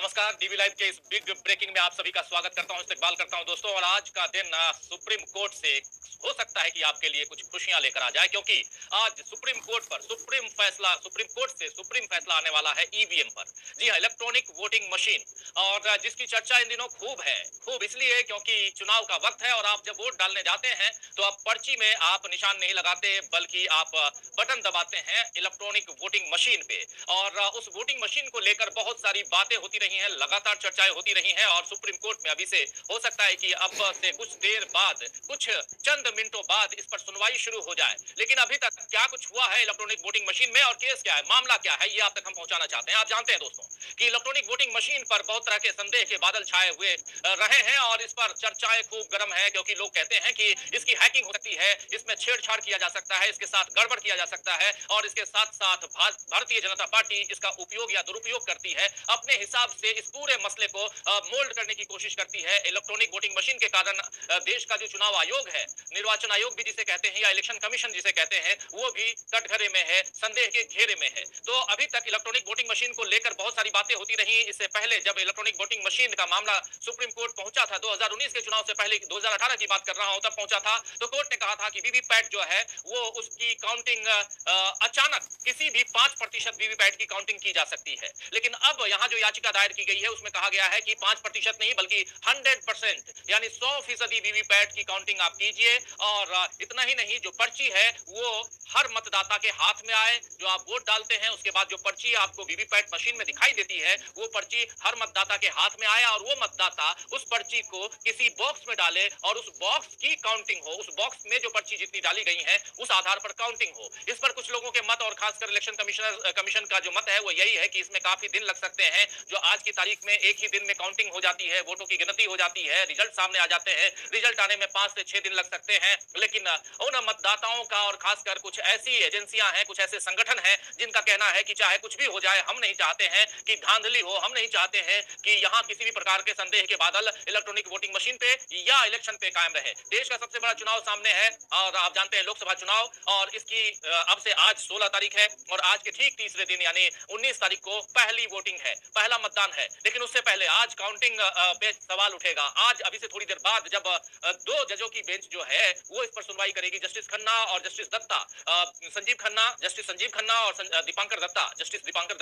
नमस्कार, DV live के इस बिग ब्रेकिंग में आप सभी का स्वागत करता हूं, इस्तकबाल करता हूं दोस्तों। और आज का दिन सुप्रीम कोर्ट से हो सकता है कि आपके लिए कुछ खुशियां लेकर आ जाए, क्योंकि आज सुप्रीम कोर्ट पर सुप्रीम कोर्ट से सुप्रीम फैसला आने वाला है ईवीएम पर। जी हाँ, इलेक्ट्रॉनिक वोटिंग मशीन, और जिसकी चर्चा इन दिनों खूब है। खूब इसलिए क्योंकि चुनाव का वक्त है और आप जब वोट डालने जाते हैं तो आप पर्ची में आप निशान नहीं लगाते, बल्कि आप बटन दबाते हैं इलेक्ट्रॉनिक वोटिंग मशीन पे। और उस वोटिंग मशीन को लेकर बहुत सारी बातें होती रही हैं, लगातार चर्चाएं होती रही हैं, और सुप्रीम कोर्ट में अभी से हो सकता है कि अब से कुछ देर बाद, कुछ चंद मिनटों बाद इस पर सुनवाई शुरू हो जाए। लेकिन अभी तक क्या कुछ हुआ है इलेक्ट्रॉनिक वोटिंग मशीन में, और केस क्या है, मामला क्या है, ये आप तक हम पहुंचाना चाहते हैं। आप जानते हैं दोस्तों कि इलेक्ट्रॉनिक वोटिंग मशीन पर बहुत तरह के संदेह के बादल छाए हुए रहे हैं, और इस पर चर्चाएं खूब गर्म है, क्योंकि लोग कहते हैं कि इसकी हैकिंग हो सकती है, इसमें छेड़छाड़ किया जा सकता है, इसके साथ गड़बड़ किया जा सकता है, और इसके साथ साथ भारतीय जनता पार्टी इसका उपयोग या दुरुपयोग करती है, अपने हिसाब से इस पूरे मसले को मोल्ड करने की कोशिश करती है। इलेक्ट्रॉनिक वोटिंग मशीन के कारण देश का जो चुनाव आयोग है, निर्वाचन आयोग भी जिसे कहते हैं, या इलेक्शन कमीशन जिसे कहते हैं, वो भी कटघरे में है, संदेह के घेरे में है। तो अभी तक इलेक्ट्रॉनिक वोटिंग मशीन को लेकर बहुत सारी बातें होती रही। इससे पहले जब इलेक्ट्रॉनिक वोटिंग मशीन का मामला सुप्रीम कोर्ट पहुंचा था, 2019 के चुनाव से पहले, 2018 की बात कर रहा हूं, तब पहुंचा था, तो कोर्ट ने कहा था कि वीवीपैट जो है वो उसकी काउंटिंग अचानक किसी भी 5% वीवीपैट की काउंटिंग की जा सकती है। लेकिन अब यहाँ जो याचिका दायर की गई है उसमें कहा गया है कि 5% नहीं, बल्कि 100%, यानी 100% वीवीपैट की काउंटिंग आप कीजिए। और इतना ही नहीं, जो पर्ची है वो हर मतदाता के हाथ में आए। जो आप वोट डालते हैं उसके बाद जो पर्ची आपको वीवीपैट मशीन में दिखाई देती है, वो पर्ची हर मतदाता के हाथ में आए, और वो मतदाता उस पर्ची को किसी बॉक्स में डाले, और उस बॉक्स की काउंटिंग हो, उस बॉक्स में जो पर्ची जितनी डाली गई है उस आधार पर काउंटिंग हो। इस पर कुछ लोगों के मत, और खासकर इलेक्शन कमीशन का जो मत है वो यही है कि इसमें काफी दिन लग सकते हैं। जो आज की तारीख में एक ही दिन में काउंटिंग हो जाती है, वोटों की गिनती हो जाती है, रिजल्ट सामने आ जाते हैं, रिजल्ट आने में 5 से 6 दिन लग सकते हैं। लेकिन उन मतदाताओं का, और खासकर कुछ ऐसी एजेंसियां हैं, कुछ ऐसे संगठन हैं जिनका कहना है कि चाहे कुछ भी हो जाए, हम नहीं चाहते हैं कि धांधली हो, हम नहीं चाहते हैं कि यहाँ किसी भी प्रकार के संदेह के बादल इलेक्ट्रॉनिक वोटिंग मशीन पे या इलेक्शन पे कायम रहे। देश का सबसे बड़ा चुनाव सामने है, और आप जानते हैं लोकसभा चुनाव, और इसकी अब से आज 16 तारीख है, और आज के ठीक तीसरे दिन यानी 19 तारीख को पहली वोटिंग है, पहला मतदान है। लेकिन उससे पहले आज काउंटिंग पे सवाल उठेगा। आज अभी से थोड़ी देर बाद जब 2 जजों की बेंच जो है वो इस पर सुनवाई करेगी, जस्टिस खन्ना और जस्टिस दत्ता, जस्टिस संजीव खन्ना और दीपांकर दत्ता, जस्टिस दीपांकर